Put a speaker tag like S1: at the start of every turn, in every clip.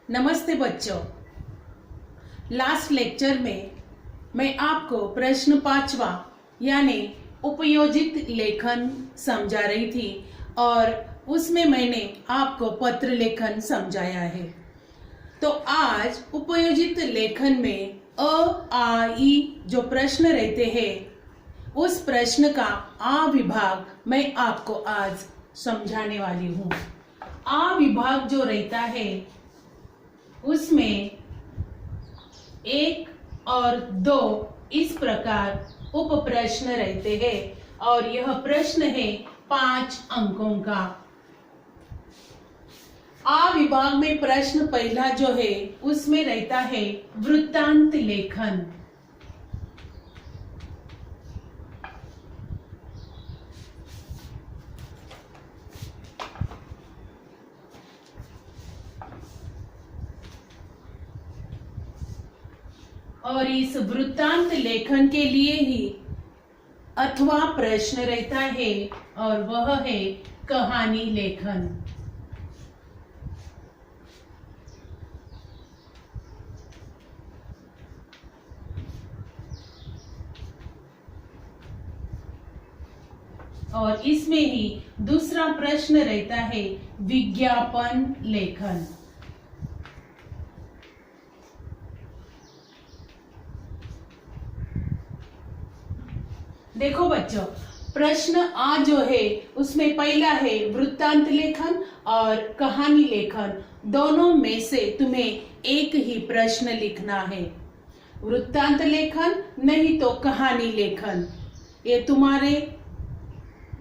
S1: नमस्ते बच्चों। Last lecture में मैं आपको प्रश्न 5वां यानी उपयोजित लेखन समझा रही थी और उसमें मैंने आपको पत्र लेखन समझाया है। तो आज उपयोजित लेखन में अ आ इ जो प्रश्न रहते हैं उस प्रश्न का आ विभाग मैं आपको आज समझाने वाली हूँ। आ विभाग जो रहता है उसमें 1 और 2 इस प्रकार उप प्रश्न रहते हैं और यह प्रश्न है 5 अंकों का। आ विभाग में प्रश्न पहला जो है उसमें रहता है वृत्तांत लेखन। और इस वृत्तांत लेखन के लिए ही अथवा प्रश्न रहता है और वह है कहानी लेखन। और इसमें ही दूसरा प्रश्न रहता है विज्ञापन लेखन। देखो बच्चों, प्रश्न आ जो है उसमें पहला है वृत्तांत लेखन और कहानी लेखन। दोनों में से तुम्हें एक ही प्रश्न लिखना है, वृत्तांत लेखन नहीं तो कहानी लेखन। ये तुम्हारे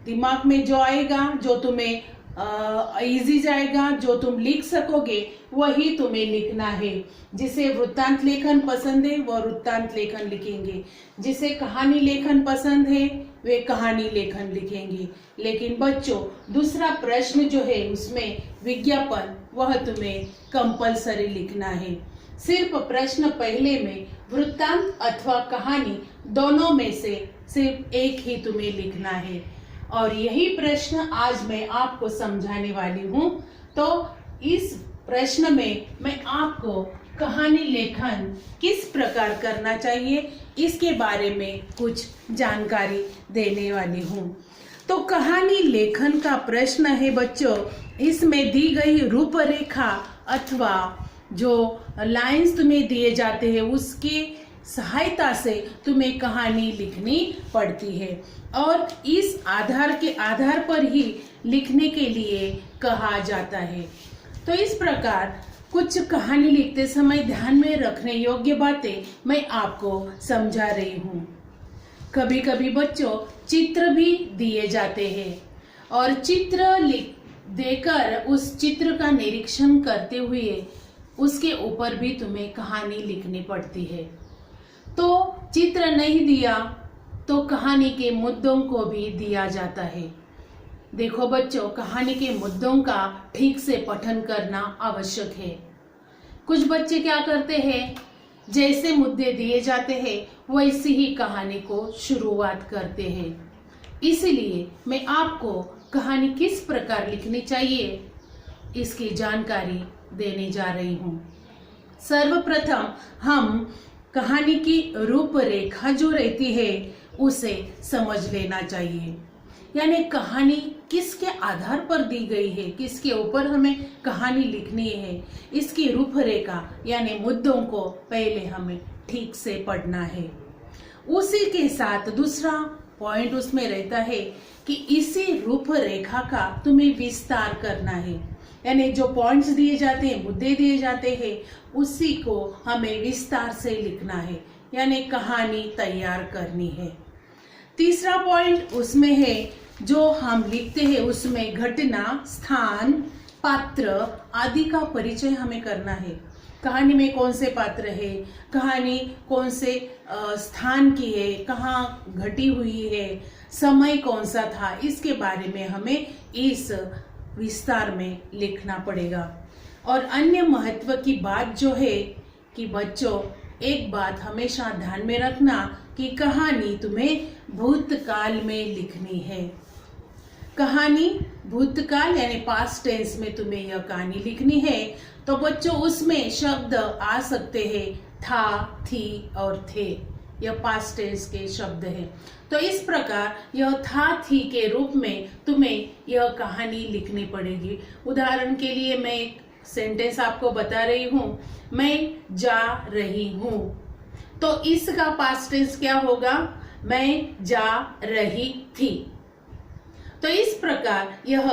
S1: दिमाग में जो आएगा, जो तुम्हें इजी जाएगा, जो तुम लिख सकोगे वही तुम्हें लिखना है। जिसे वृत्तांत लेखन पसंद है वह वृत्तांत लेखन लिखेंगे, जिसे कहानी लेखन पसंद है वे कहानी लेखन लिखेंगे। लेकिन बच्चों, दूसरा प्रश्न जो है उसमें विज्ञापन, वह तुम्हें कंपलसरी लिखना है। सिर्फ प्रश्न पहले में वृत्तांत अथवा कहानी दोनों में से सिर्फ एक ही तुम्हें लिखना है और यही प्रश्न आज मैं आपको समझाने वाली हूँ। तो इस प्रश्न में मैं आपको कहानी लेखन किस प्रकार करना चाहिए इसके बारे में कुछ जानकारी देने वाली हूँ। तो कहानी लेखन का प्रश्न है बच्चों, इसमें दी गई रूपरेखा अथवा जो लाइंस तुम्हें दिए जाते हैं उसकी सहायता से तुम्हें कहानी लिखनी पड़ती है और इस आधार पर ही लिखने के लिए कहा जाता है। तो इस प्रकार कुछ कहानी लिखते समय ध्यान में रखने योग्य बातें मैं आपको समझा रही हूँ। कभी कभी बच्चों चित्र भी दिए जाते हैं और चित्र देकर उस चित्र का निरीक्षण करते हुए उसके ऊपर भी तुम्हें कहानी लिखनी पड़ती है। तो चित्र नहीं दिया तो कहानी के मुद्दों को भी दिया जाता है। देखो बच्चों, कहानी के मुद्दों का ठीक से पठन करना आवश्यक है। कुछ बच्चे क्या करते हैं, जैसे मुद्दे दिए जाते हैं वैसी ही कहानी को शुरुआत करते हैं। इसलिए मैं आपको कहानी किस प्रकार लिखनी चाहिए इसकी जानकारी देने जा रही हूँ। सर्वप्रथम हम कहानी की रूपरेखा जो रहती है उसे समझ लेना चाहिए, यानी कहानी किसके आधार पर दी गई है, किसके ऊपर हमें कहानी लिखनी है, इसकी रूपरेखा यानी मुद्दों को पहले हमें ठीक से पढ़ना है। उसी के साथ दूसरा पॉइंट उसमें रहता है कि इसी रूपरेखा का तुम्हें विस्तार करना है, यानी जो पॉइंट्स दिए जाते हैं, मुद्दे दिए जाते हैं, उसी को हमें विस्तार से लिखना है, यानी कहानी तैयार करनी है। तीसरा पॉइंट उसमें है जो हम लिखते हैं उसमें घटना, स्थान, पात्र आदि का परिचय हमें करना है। कहानी में कौन से पात्र है, कहानी कौन से स्थान की है, कहाँ घटी हुई है, समय कौन सा था, इसके बारे में हमें इस विस्तार में लिखना पड़ेगा। और अन्य महत्व की बात जो है कि बच्चों, एक बात हमेशा ध्यान में रखना कि कहानी तुम्हें भूतकाल में लिखनी है। कहानी भूतकाल यानी पास्ट टेंस में तुम्हें यह कहानी लिखनी है, तो बच्चों उसमें शब्द आ सकते हैं था, थी और थे। यह पास्ट टेंस के शब्द हैं। तो इस प्रकार यह था, थी के रूप में तुम्हें यह कहानी लिखनी पड़ेगी। उदाहरण के लिए मैं एक सेंटेंस आपको बता रही हूँ, मैं जा रही हूँ, तो इसका पास्ट टेंस क्या होगा? मैं जा रही थी। तो इस प्रकार यह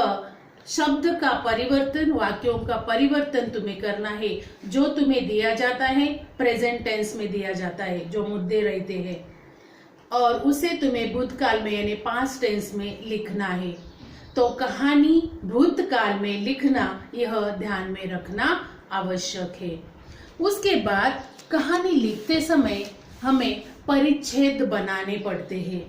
S1: शब्द का परिवर्तन, वाक्यों का परिवर्तन तुम्हें करना है। जो तुम्हें दिया जाता है प्रेजेंट टेंस में दिया जाता है, जो मुद्दे रहते हैं, और उसे तुम्हें भूतकाल में यानी पास्ट टेंस में लिखना है। तो कहानी भूतकाल में लिखना यह ध्यान में रखना आवश्यक है। उसके बाद कहानी लिखते समय हमें परिच्छेद बनाने पड़ते हैं।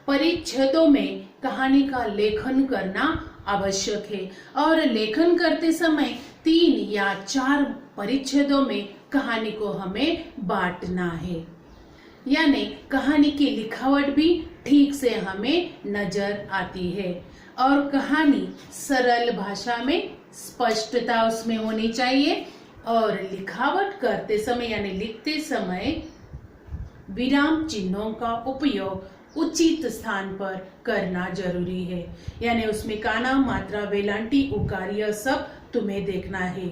S1: परिच्छेदों में कहानी का लेखन करना आवश्यक है, और लेखन करते समय 3 या 4 परिच्छेदों में कहानी को हमें बांटना है। यानी कहानी की लिखावट भी ठीक से हमें नजर आती है, और कहानी सरल भाषा में स्पष्टता उसमें होनी चाहिए, और लिखावट करते समय यानी लिखते समय विराम चिन्हों का उपयोग उचित स्थान पर करना जरूरी है। यानी उसमें काना, मात्रा, वेलांटी, उकार यह सब तुम्हें देखना है।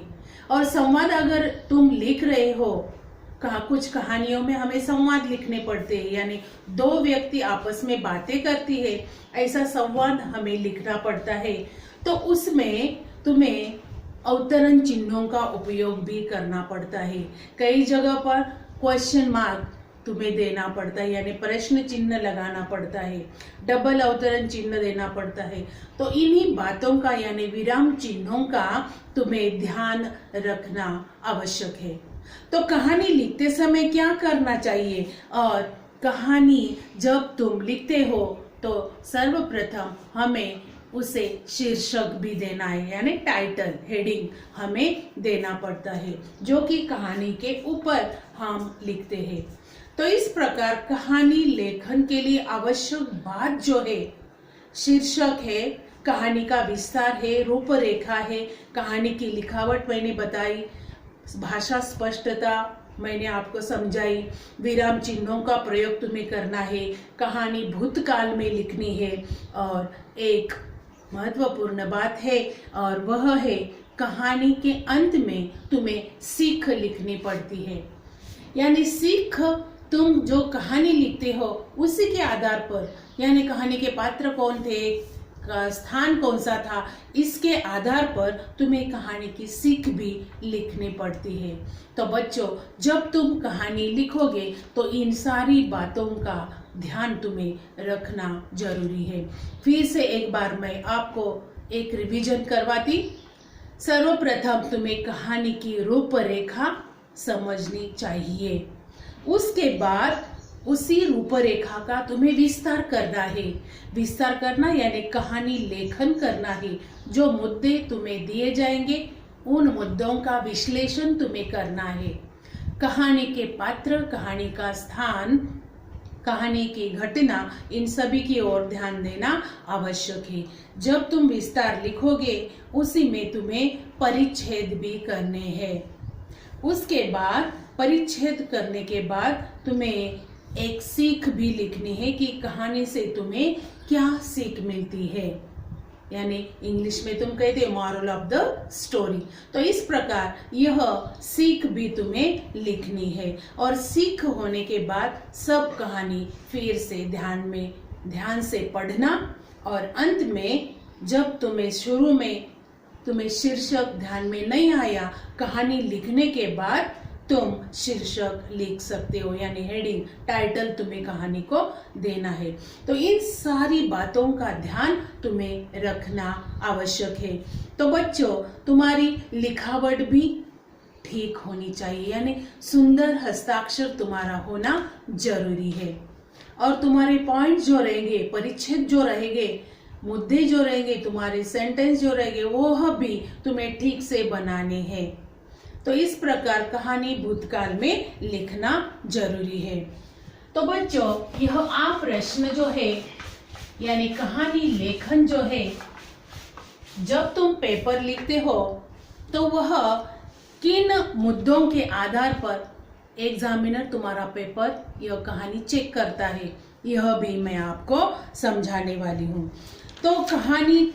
S1: और संवाद अगर तुम लिख रहे हो, कुछ कहानियों में हमें संवाद लिखने पड़ते हैं, यानी 2 व्यक्ति आपस में बातें करती है, ऐसा संवाद हमें लिखना पड़ता है। तो उसमें तुम्हें अवतरण चिन्हों का उपयोग भी करना पड़ता है। कई जगह पर क्वेश्चन मार्क तुम्हें देना पड़ता है, यानी प्रश्न चिन्ह लगाना पड़ता है, डबल अवतरण चिन्ह देना पड़ता है। तो इन्हीं बातों का यानी विराम चिन्हों का तुम्हें ध्यान रखना आवश्यक है। तो कहानी लिखते समय क्या करना चाहिए? और कहानी जब तुम लिखते हो तो सर्वप्रथम हमें उसे शीर्षक भी देना है, यानी टाइटल, हेडिंग हमें देना पड़ता है, जो कि कहानी के ऊपर हम लिखते हैं। तो इस प्रकार कहानी लेखन के लिए आवश्यक बात जो है, शीर्षक है, कहानी का विस्तार है, रूपरेखा है, कहानी की लिखावट मैंने बताई, भाषा स्पष्टता मैंने आपको समझाई, विराम चिन्हों का प्रयोग तुम्हें करना है, कहानी भूतकाल में लिखनी है, और एक महत्वपूर्ण बात है और वह है कहानी के अंत में तुम्हें सीख लिखनी पड़ती है। यानी सीख तुम जो कहानी लिखते हो उसी के आधार पर, यानी कहानी के पात्र कौन थे, स्थान कौन सा था, इसके आधार पर तुम्हें कहानी की सीख भी लिखनी पड़ती है। तो बच्चों, जब तुम कहानी लिखोगे तो इन सारी बातों का ध्यान तुम्हें रखना जरूरी है। फिर से एक बार मैं आपको एक रिवीजन करवाती। सर्वप्रथम तुम्हें कहानी की रूपरेखा समझनी चाहिए। उसके बाद उसी रूपरेखा का तुम्हें विस्तार करना है। विस्तार करना यानी कहानी लेखन करना है। जो मुद्दे तुम्हें दिए जाएंगे उन मुद्दों का विश्लेषण तुम्हें करना है। कहानी के पात्र, कहानी का स्थान, कहानी की घटना, इन सभी की ओर ध्यान देना आवश्यक है। जब तुम विस्तार लिखोगे उसी में तुम्हें परिच्छेद भी करने हैं। उसके बाद परिच्छेद करने के बाद तुम्हें एक सीख भी लिखनी है कि कहानी से तुम्हें क्या सीख मिलती है, यानी इंग्लिश में तुम कहते हो मॉरल ऑफ द स्टोरी। तो इस प्रकार यह सीख भी तुम्हें लिखनी है, और सीख होने के बाद सब कहानी फिर से ध्यान से पढ़ना, और अंत में जब तुम्हें शुरू में तुम्हें शीर्षक ध्यान में नहीं आया, कहानी लिखने के बाद तुम शीर्षक लिख सकते हो, यानी हेडिंग, टाइटल तुम्हें कहानी को देना है। तो इन सारी बातों का ध्यान तुम्हें रखना आवश्यक है। तो बच्चों, तुम्हारी लिखावट भी ठीक होनी चाहिए, यानी सुंदर हस्ताक्षर तुम्हारा होना जरूरी है, और तुम्हारे पॉइंट जो रहेंगे, परिच्छेद जो रहेंगे, मुद्दे जो रहेंगे, तुम्हारे सेंटेंस जो रहेंगे, वो भी तुम्हें ठीक से बनाने हैं। तो इस प्रकार कहानी भूतकाल में लिखना जरूरी है। तो बच्चों, यह प्रश्न जो है, यानी कहानी लेखन जो है, जब तुम पेपर लिखते हो तो वह किन मुद्दों के आधार पर एग्जामिनर तुम्हारा पेपर यह कहानी चेक करता है, यह भी मैं आपको समझाने वाली हूँ। तो कहानी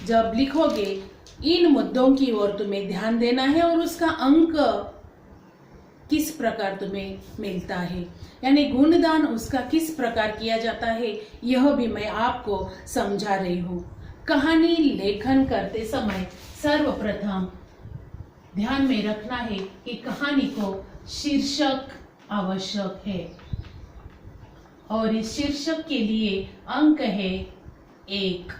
S1: जब लिखोगे इन मुद्दों की ओर तुम्हें ध्यान देना है और उसका अंक किस प्रकार तुम्हें मिलता है, यानी गुणदान उसका किस प्रकार किया जाता है, यह भी मैं आपको समझा रही हूँ। कहानी लेखन करते समय सर्वप्रथम ध्यान में रखना है कि कहानी को शीर्षक आवश्यक है और इस शीर्षक के लिए अंक है 1।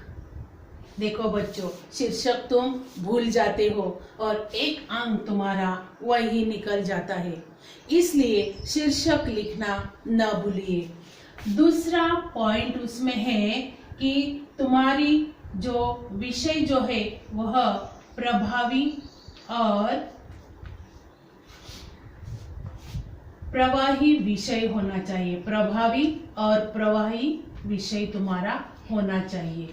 S1: देखो बच्चों, शीर्षक तुम भूल जाते हो और 1 अंक तुम्हारा वही निकल जाता है, इसलिए शीर्षक लिखना न भूलिए। दूसरा पॉइंट उसमें है कि तुम्हारी जो विषय जो है वह प्रभावी और प्रवाही विषय होना चाहिए। प्रभावी और प्रवाही विषय तुम्हारा होना चाहिए,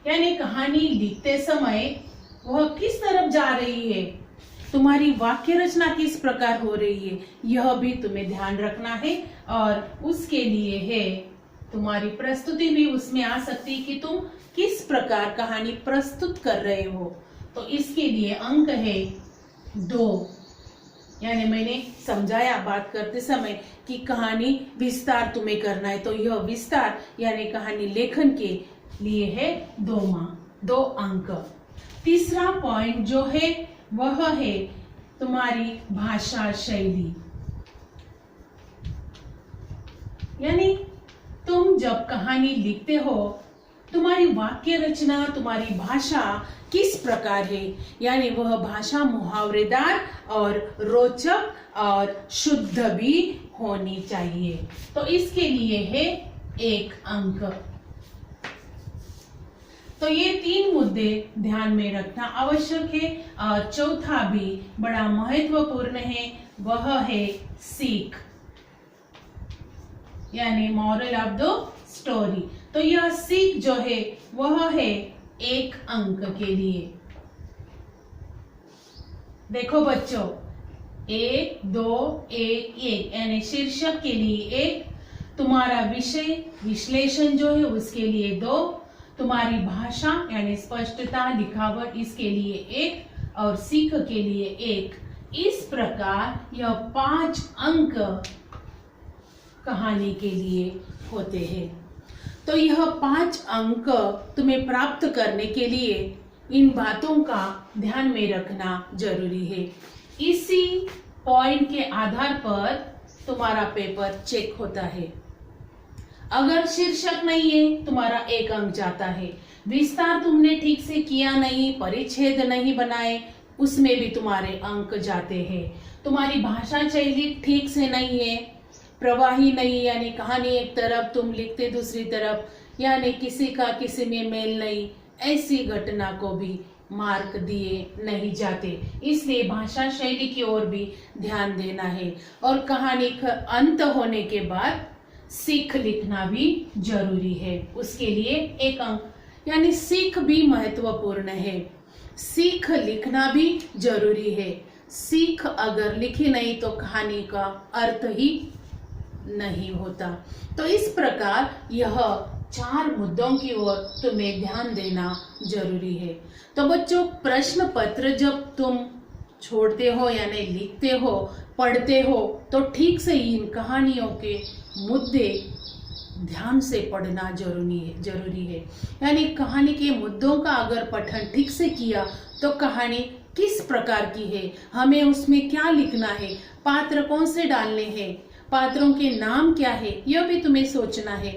S1: यानी कहानी लिखते समय वह किस तरफ जा रही है, तुम्हारी वाक्य रचना किस प्रकार हो रही है, यह भी तुम्हें ध्यान रखना है। और उसके लिए है तुम्हारी प्रस्तुति भी उसमें आ सकती है कि तुम किस प्रकार कहानी प्रस्तुत कर रहे हो। तो इसके लिए अंक है 2, यानी मैंने समझाया बात करते समय कि कहानी विस्तार तुम्हें करना है, तो यह विस्तार यानी कहानी लेखन के लिए है 2 अंक। तीसरा पॉइंट जो है वह है तुम्हारी भाषा शैली, यानी तुम जब कहानी लिखते हो तुम्हारी वाक्य रचना, तुम्हारी भाषा किस प्रकार है, यानी वह भाषा मुहावरेदार और रोचक और शुद्ध भी होनी चाहिए। तो इसके लिए है 1 अंक। तो ये 3 मुद्दे ध्यान में रखना आवश्यक है। और चौथा भी बड़ा महत्वपूर्ण है, वह है सीख, यानी मॉरल ऑफ द स्टोरी। तो यह सीख जो है वह है 1 अंक के लिए। देखो बच्चों, 1, 2, 1, 1, यानी शीर्षक के लिए 1, तुम्हारा विषय विश्लेषण जो है उसके लिए 2, तुम्हारी भाषा यानी स्पष्टता लिखावट इसके लिए 1 और सीख के लिए 1। इस प्रकार यह 5 अंक कहानी के लिए होते हैं। तो यह 5 अंक तुम्हें प्राप्त करने के लिए इन बातों का ध्यान में रखना जरूरी है। इसी पॉइंट के आधार पर तुम्हारा पेपर चेक होता है। अगर शीर्षक नहीं है तुम्हारा 1 अंक जाता है, विस्तार तुमने ठीक से किया नहीं, परिच्छेद नहीं बनाए, उसमें भी तुम्हारे अंक जाते हैं। तुम्हारी भाषा शैली ठीक से नहीं है, प्रवाही नहीं, यानी कहानी एक तरफ तुम लिखते दूसरी तरफ, यानी किसी का किसी में मेल नहीं, ऐसी घटना को भी मार्क दिए नहीं जाते। इसलिए भाषा शैली की ओर भी ध्यान देना है। और कहानी का अंत होने के बाद सीख लिखना भी जरूरी है, उसके लिए 1 अंक, यानी सीख भी महत्वपूर्ण है। सीख लिखना भी जरूरी है। सीख अगर लिखी नहीं तो कहानी का अर्थ ही नहीं होता। तो इस प्रकार यह 4 मुद्दों की ओर तुम्हें ध्यान देना जरूरी है। तो बच्चों, प्रश्न पत्र जब तुम छोड़ते हो यानी लिखते हो, पढ़ते हो, तो ठीक से इन कहानियों के मुद्दे ध्यान से पढ़ना जरूरी है। यानी कहानी के मुद्दों का अगर पठन ठीक से किया तो कहानी किस प्रकार की है, हमें उसमें क्या लिखना है, पात्र कौन से डालने हैं, पात्रों के नाम क्या है, यह भी तुम्हें सोचना है।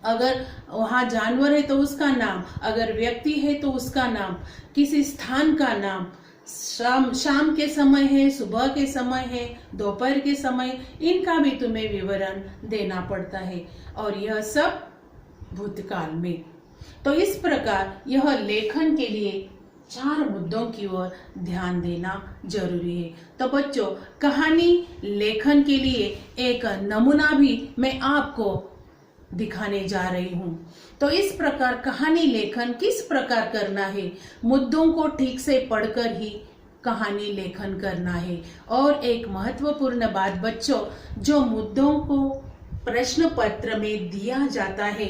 S1: अगर वहाँ जानवर है तो उसका नाम, अगर व्यक्ति है तो उसका नाम, किसी स्थान का नाम, शाम के समय है, सुबह के समय है, दोपहर के समय, इनका भी तुम्हें विवरण देना पड़ता है, और यह सब भूतकाल में। तो इस प्रकार यह लेखन के लिए 4 मुद्दों की ओर ध्यान देना जरूरी है। तो बच्चों, कहानी लेखन के लिए एक नमूना भी मैं आपको दिखाने जा रही हूँ। तो इस प्रकार कहानी लेखन किस प्रकार करना है, मुद्दों को ठीक से पढ़कर ही कहानी लेखन करना है। और एक महत्वपूर्ण बात बच्चों, जो मुद्दों को प्रश्न पत्र में दिया जाता है,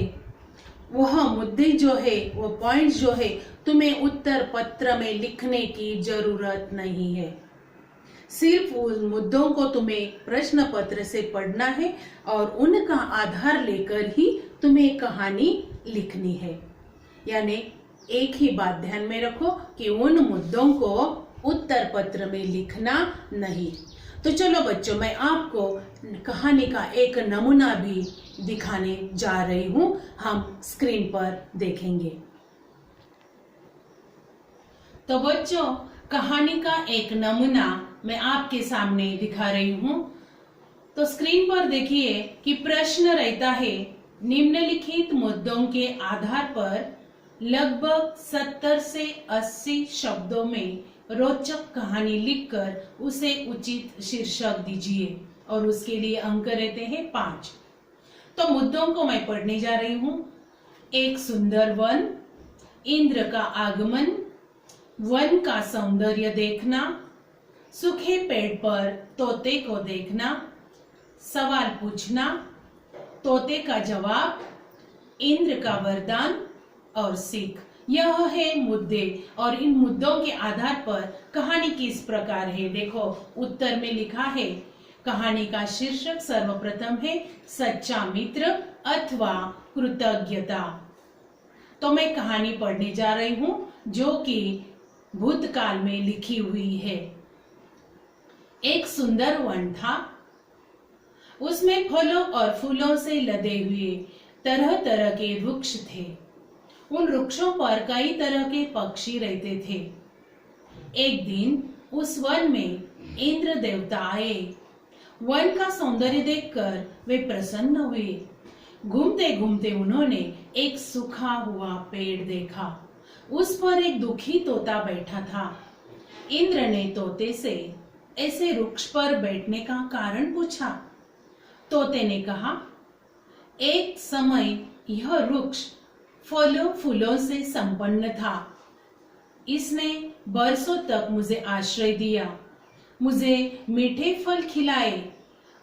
S1: वह मुद्दे जो है, वो पॉइंट जो है, तुम्हें उत्तर पत्र में लिखने की जरूरत नहीं है। सिर्फ उन मुद्दों को तुम्हें प्रश्न पत्र से पढ़ना है और उनका आधार लेकर ही तुम्हें कहानी लिखनी है। यानी एक ही बात ध्यान में रखो कि उन मुद्दों को उत्तर पत्र में लिखना नहीं। तो चलो बच्चों, मैं आपको कहानी का एक नमूना भी दिखाने जा रही हूं, हम स्क्रीन पर देखेंगे। तो बच्चों, कहानी का एक नमूना मैं आपके सामने दिखा रही हूं। तो स्क्रीन पर देखिए कि प्रश्न रहता है, निम्नलिखित मुद्दों के आधार पर लगभग 70 से 80 शब्दों में रोचक कहानी लिखकर उसे उचित शीर्षक दीजिए और उसके लिए अंक रहते हैं 5। तो मुद्दों को मैं पढ़ने जा रही हूं। एक सुंदर वन, इंद्र का आगमन, वन का सौंदर्य देखना, सूखे पेड़ पर तोते को देखना, सवाल पूछना, तोते का जवाब, इंद्र का वरदान और सीख। यह है मुद्दे और इन मुद्दों के आधार पर कहानी किस प्रकार है। देखो उत्तर में लिखा है, कहानी का शीर्षक सर्वप्रथम है सच्चा मित्र अथवा कृतज्ञता। तो मैं कहानी पढ़ने जा रही हूं जो कि भूतकाल में लिखी हुई है। एक सुंदर वन था, उसमें फलों और फूलों से लदे हुए तरह तरह के वृक्ष थे। उन वृक्षों पर कई तरह के पक्षी रहते थे। एक दिन उस वन में इंद्र देवता आए। वन का सौंदर्य देखकर वे प्रसन्न हुए। घूमते घूमते उन्होंने एक सूखा हुआ पेड़ देखा। उस पर एक दुखी तोता बैठा था। इंद्र ने तोते से ऐसे वृक्ष पर बैठने का कारण पूछा। तोते ने कहा, एक समय यह वृक्ष फलों फूलों से संपन्न था। इसने बरसों तक मुझे आश्रय दिया, मुझे मीठे फल खिलाए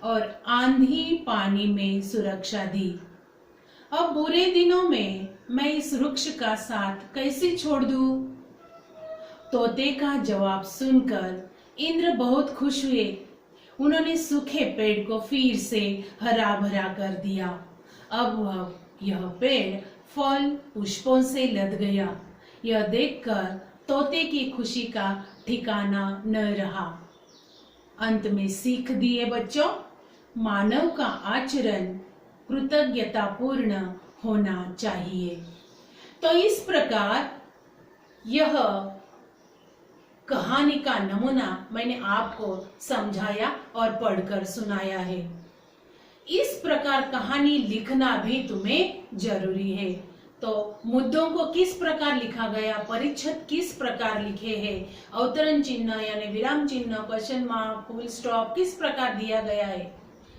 S1: और आंधी पानी में सुरक्षा दी। अब बुरे दिनों में मैं इस वृक्ष का साथ कैसे छोड़ दूं? तोते का जवाब सुनकर इंद्र बहुत खुश हुए। उन्होंने सूखे पेड़ को फिर से हरा भरा कर दिया। अब यह पेड़ फल पुष्पों से लद गया। यह देखकर तोते की खुशी का ठिकाना न रहा। अंत में सीख दिए बच्चों, मानव का आचरण कृतज्ञतापूर्ण होना चाहिए। तो इस प्रकार यह कहानी का नमूना मैंने आपको समझाया और पढ़कर सुनाया है। इस प्रकार कहानी लिखना भी तुम्हें जरूरी है। तो मुद्दों को किस प्रकार लिखा गया, परिच्छेद किस प्रकार लिखे हैं, अवतरण चिन्ह यानी विराम चिन्ह, क्वेश्चन मार्क, फुल स्टॉप किस प्रकार दिया गया है,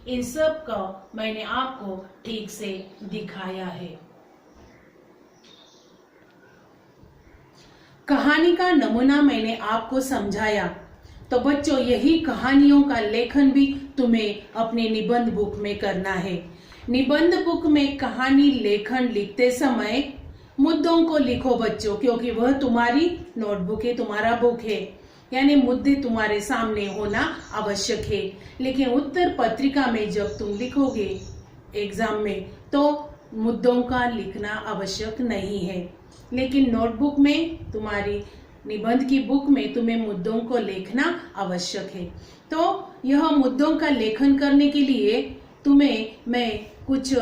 S1: इन सब का मैंने आपको ठीक से दिखाया है। कहानी का नमूना मैंने आपको समझाया। तो बच्चों, यही कहानियों का लेखन भी तुम्हें अपने निबंध बुक में करना है। निबंध बुक में कहानी लेखन लिखते समय मुद्दों को लिखो बच्चों, क्योंकि वह तुम्हारी नोटबुक है, तुम्हारा बुक है, यानी मुद्दे तुम्हारे सामने होना आवश्यक है। लेकिन उत्तर पत्रिका में जब तुम लिखोगे एग्जाम में, तो मुद्दों का लिखना आवश्यक नहीं है। लेकिन नोटबुक में, तुम्हारी निबंध की बुक में तुम्हें मुद्दों को लिखना आवश्यक है। तो यह मुद्दों का लेखन करने के लिए तुम्हें मैं कुछ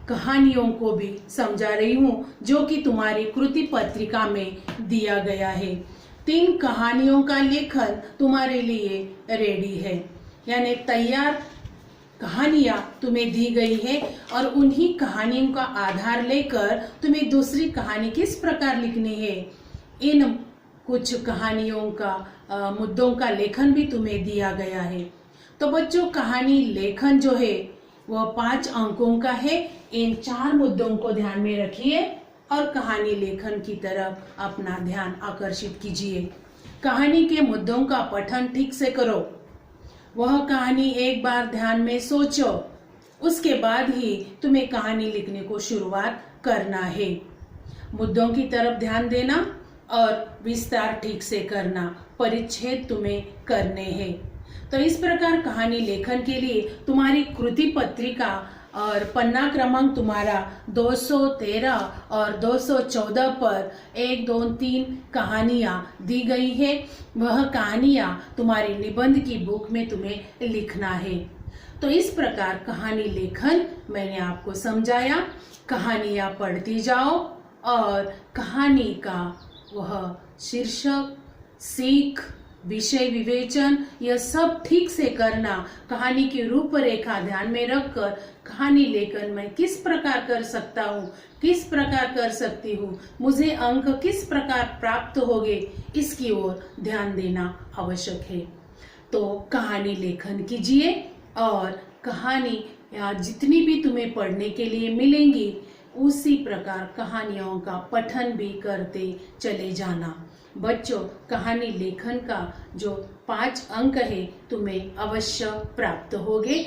S1: कहानियों को भी समझा रही हूँ, जो कि तुम्हारी कृति पत्रिका में दिया गया है। 3 कहानियों का लेखन तुम्हारे लिए रेडी है, यानी तैयार कहानियां तुम्हें दी गई है और उन्हीं कहानियों का आधार लेकर तुम्हें दूसरी कहानी किस प्रकार लिखनी है, इन कुछ कहानियों का मुद्दों का लेखन भी तुम्हें दिया गया है। तो बच्चों, कहानी लेखन जो है वह 5 अंकों का है। इन 4 मुद्दों को ध्यान में रखिए और कहानी लेखन की तरफ अपना ध्यान आकर्षित कीजिए। कहानी के मुद्दों का पठन ठीक से करो। वह कहानी एक बार ध्यान में सोचो, उसके बाद ही तुम्हें कहानी लिखने को शुरुआत करना है। मुद्दों की तरफ ध्यान देना और विस्तार ठीक से करना, परिच्छेद तुम्हें करने हैं। तो इस प्रकार कहानी लेखन के लिए तुम्हारी कृति पत्रिका और पन्ना क्रमांक तुम्हारा 213 और 214 पर 1, 2, 3 कहानियां दी गई है। वह कहानियां तुम्हारी निबंध की बुक में तुम्हें लिखना है। तो इस प्रकार कहानी लेखन मैंने आपको समझाया। कहानियां पढ़ती जाओ और कहानी का वह शीर्षक, सीख, विषय विवेचन यह सब ठीक से करना। कहानी की रूपरेखा ध्यान में रखकर कहानी लेखन मैं किस प्रकार कर सकता हूँ, किस प्रकार कर सकती हूँ, मुझे अंक किस प्रकार प्राप्त होंगे, इसकी ओर ध्यान देना आवश्यक है। तो कहानी लेखन कीजिए और कहानी या जितनी भी तुम्हें पढ़ने के लिए मिलेंगी उसी प्रकार कहानियों का पठन भी करते चले जाना। बच्चों, कहानी लेखन का जो 5 अंक है तुम्हें अवश्य प्राप्त होंगे।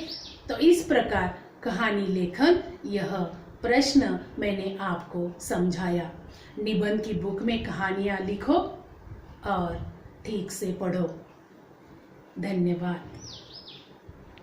S1: तो इस प्रकार कहानी लेखन यह प्रश्न मैंने आपको समझाया। निबंध की बुक में कहानियां लिखो और ठीक से पढ़ो। धन्यवाद।